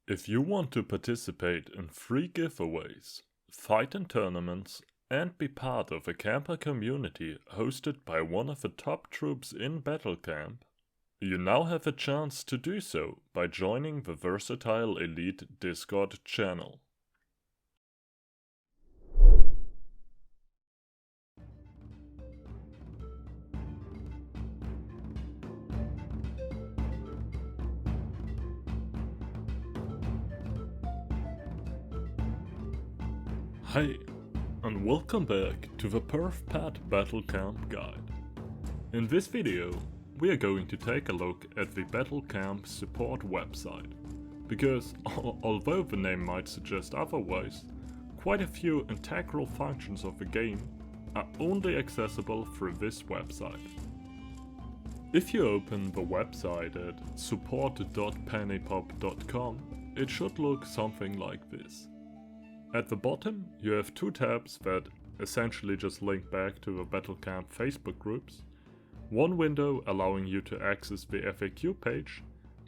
If you want to participate in free giveaways, fight in tournaments, and be part of a camper community hosted by one of the top troops in Battle Camp, you now have a chance to do so by joining the Versatile Elite Discord channel. Hey, and welcome back to the Perf Pad Battle Camp Guide. In this video, we are going to take a look at the Battle Camp support website, because although the name might suggest otherwise, quite a few integral functions of the game are only accessible through this website. If you open the website at support.pennypop.com, it should look something like this. At the bottom, you have two tabs that essentially just link back to the Battle Camp Facebook groups, one window allowing you to access the FAQ page,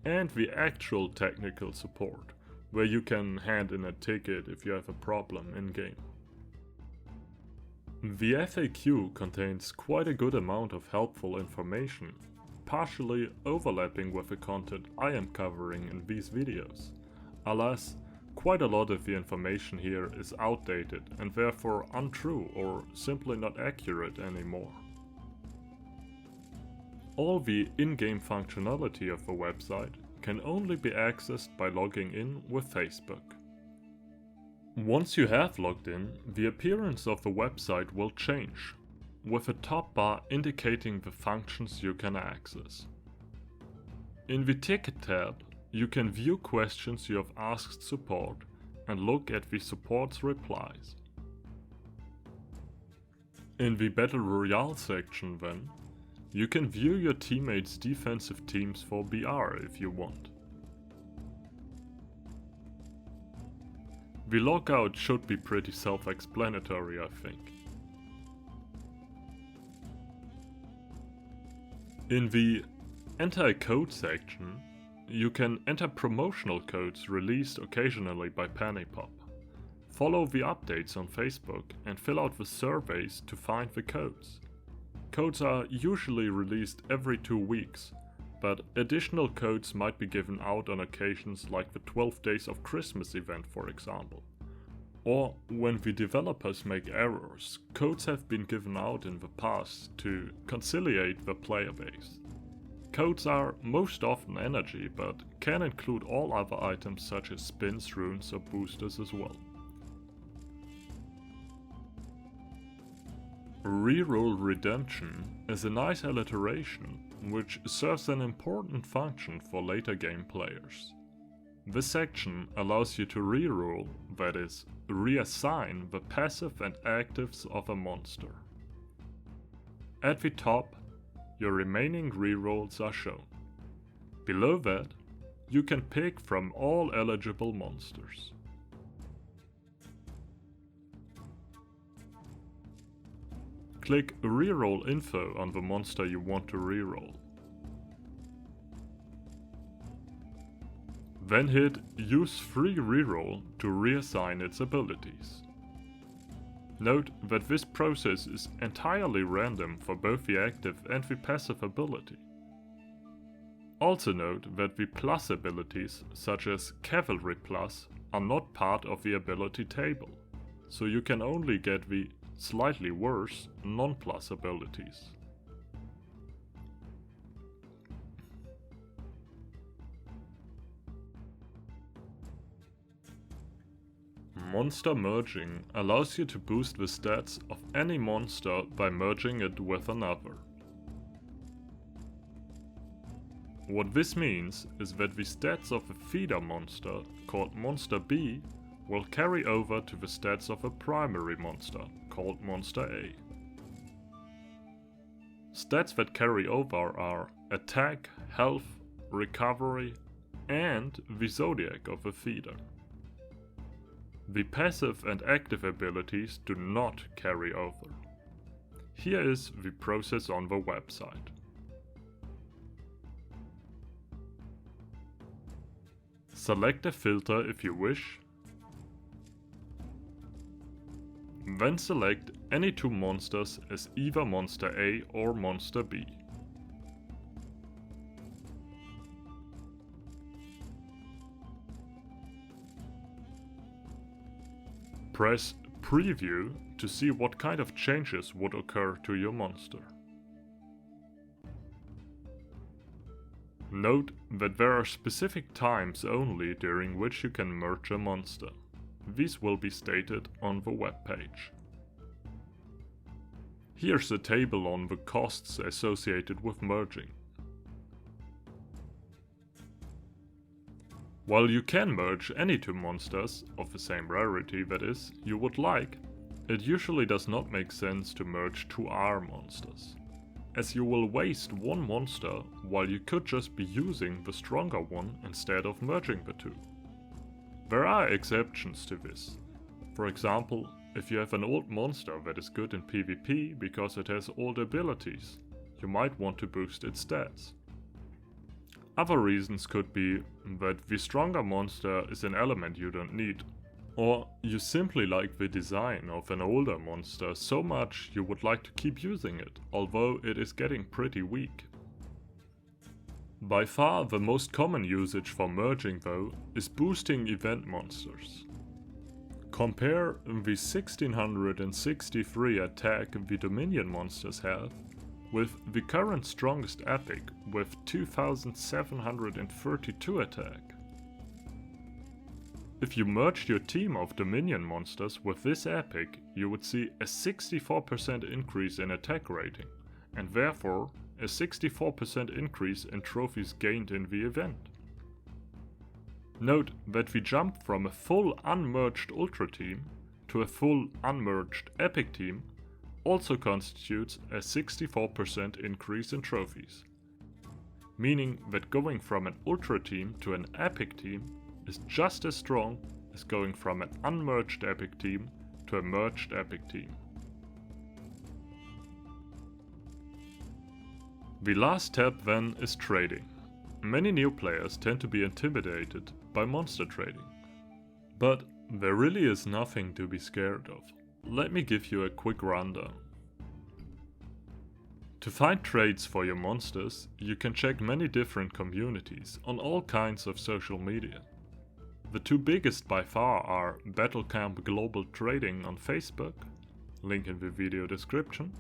and the actual technical support, where you can hand in a ticket if you have a problem in-game. The FAQ contains quite a good amount of helpful information, partially overlapping with the content I am covering in these videos. Alas, quite a lot of the information here is outdated and therefore untrue or simply not accurate anymore. All the in-game functionality of the website can only be accessed by logging in with Facebook. Once you have logged in, the appearance of the website will change, with a top bar indicating the functions you can access. In the Ticket tab, you can view questions you have asked support and look at the support's replies. In the Battle Royale section then, you can view your teammates' defensive teams for BR if you want. The logout should be pretty self-explanatory, I think. In the Enter a Code section, you can enter promotional codes released occasionally by Pennypop, follow the updates on Facebook and fill out the surveys to find the codes. Codes are usually released every 2 weeks, but additional codes might be given out on occasions like the 12 Days of Christmas event, for example. Or when the developers make errors, codes have been given out in the past to conciliate the player base. Codes are most often energy, but can include all other items such as spins, runes or boosters as well. Reroll Redemption is a nice alliteration which serves an important function for later game players. This section allows you to reroll, that is, reassign the passive and actives of a monster. At the top, your remaining rerolls are shown. Below that, you can pick from all eligible monsters. Click Reroll Info on the monster you want to reroll. Then hit Use Free Reroll to reassign its abilities. Note that this process is entirely random for both the active and the passive ability. Also note that the plus abilities, such as Cavalry Plus, are not part of the ability table, so you can only get the slightly worse non-plus abilities. Monster merging allows you to boost the stats of any monster by merging it with another. What this means is that the stats of a feeder monster, called Monster B, will carry over to the stats of a primary monster, called Monster A. Stats that carry over are attack, health, recovery, and the zodiac of a feeder. The passive and active abilities do not carry over. Here is the process on the website. Select a filter if you wish. Then select any two monsters as either Monster A or Monster B. Press Preview to see what kind of changes would occur to your monster. Note that there are specific times only during which you can merge a monster. These will be stated on the web page. Here's a table on the costs associated with merging. While you can merge any two monsters, of the same rarity that is, you would like, it usually does not make sense to merge two R monsters, as you will waste one monster while you could just be using the stronger one instead of merging the two. There are exceptions to this. For example, if you have an old monster that is good in PvP because it has old abilities, you might want to boost its stats. Other reasons could be that the stronger monster is an element you don't need, or you simply like the design of an older monster so much you would like to keep using it, although it is getting pretty weak. By far the most common usage for merging though is boosting event monsters. Compare the 1663 attack the Dominion monsters have with the current strongest epic with 2732 attack. If you merged your team of Dominion monsters with this epic, you would see a 64% increase in attack rating, and therefore a 64% increase in trophies gained in the event. Note that we jump from a full unmerged Ultra team to a full unmerged Epic team also constitutes a 64% increase in trophies, meaning that going from an Ultra team to an Epic team is just as strong as going from an unmerged Epic team to a merged Epic team. The last tab then is trading. Many new players tend to be intimidated by monster trading, but there really is nothing to be scared of. Let me give you a quick rundown. To find trades for your monsters, you can check many different communities on all kinds of social media. The two biggest by far are Battlecamp Global Trading on Facebook, link in the video description,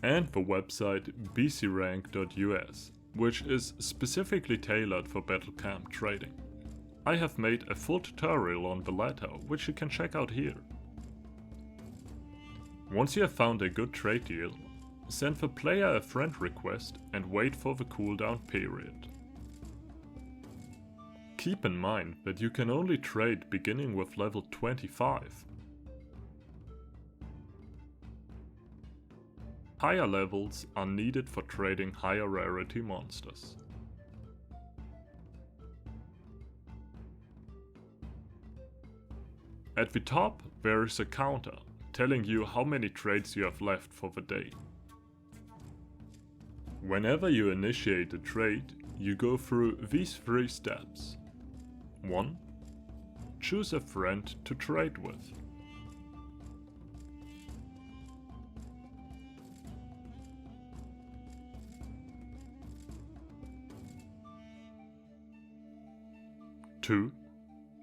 and the website bcrank.us, which is specifically tailored for Battlecamp trading. I have made a full tutorial on the latter, which you can check out here. Once you have found a good trade deal, send the player a friend request and wait for the cooldown period. Keep in mind that you can only trade beginning with level 25. Higher levels are needed for trading higher rarity monsters. At the top there is a counter telling you how many trades you have left for the day. Whenever you initiate a trade, you go through these 3 steps. 1. Choose a friend to trade with. 2.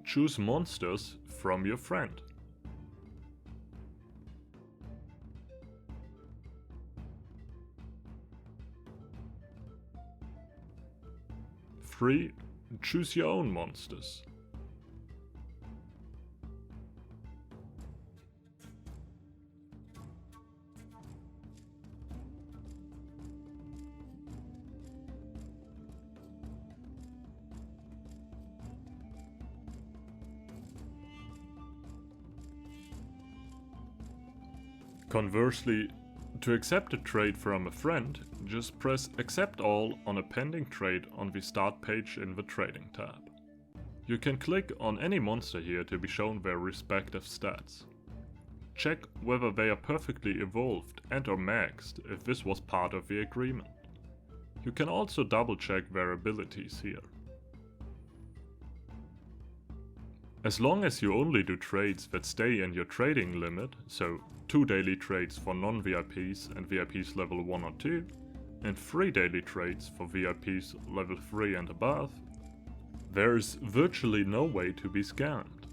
Choose monsters from your friend. 3. Choose your own monsters. Conversely, to accept a trade from a friend, just press Accept All on a pending trade on the Start page in the Trading tab. You can click on any monster here to be shown their respective stats. Check whether they are perfectly evolved and or maxed if this was part of the agreement. You can also double check their abilities here. As long as you only do trades that stay in your trading limit, so 2 daily trades for non-VIPs and VIPs level 1 or 2, and 3 daily trades for VIPs level 3 and above, there's virtually no way to be scammed.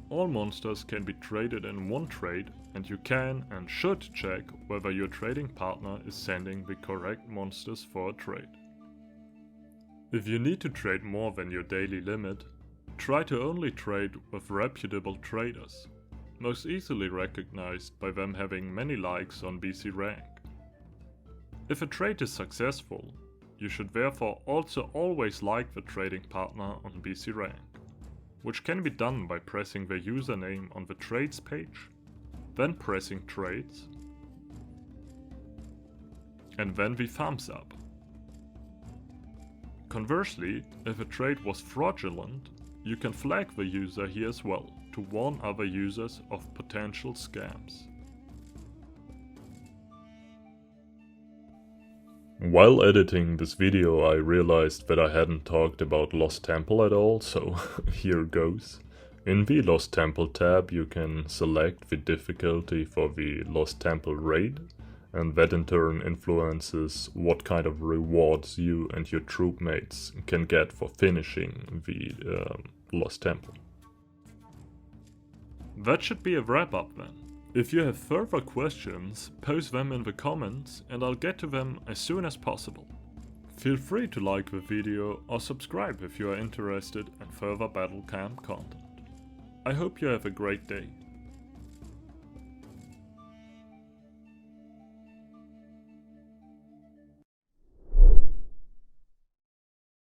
All monsters can be traded in one trade, and you can and should check whether your trading partner is sending the correct monsters for a trade. If you need to trade more than your daily limit, try to only trade with reputable traders, most easily recognized by them having many likes on BC rank. If a trade is successful, you should therefore also always like the trading partner on BC rank, which can be done by pressing their username on the trades page, then pressing trades, and then the thumbs up. Conversely, if a trade was fraudulent, you can flag the user here as well to warn other users of potential scams. While editing this video, I realized that I hadn't talked about Lost Temple at all, so here goes. In the Lost Temple tab, you can select the difficulty for the Lost Temple raid, and that in turn influences what kind of rewards you and your troop mates can get for finishing the Lost Temple. That should be a wrap up then. If you have further questions, post them in the comments and I'll get to them as soon as possible. Feel free to like the video or subscribe if you are interested in further battle camp content. I hope you have a great day.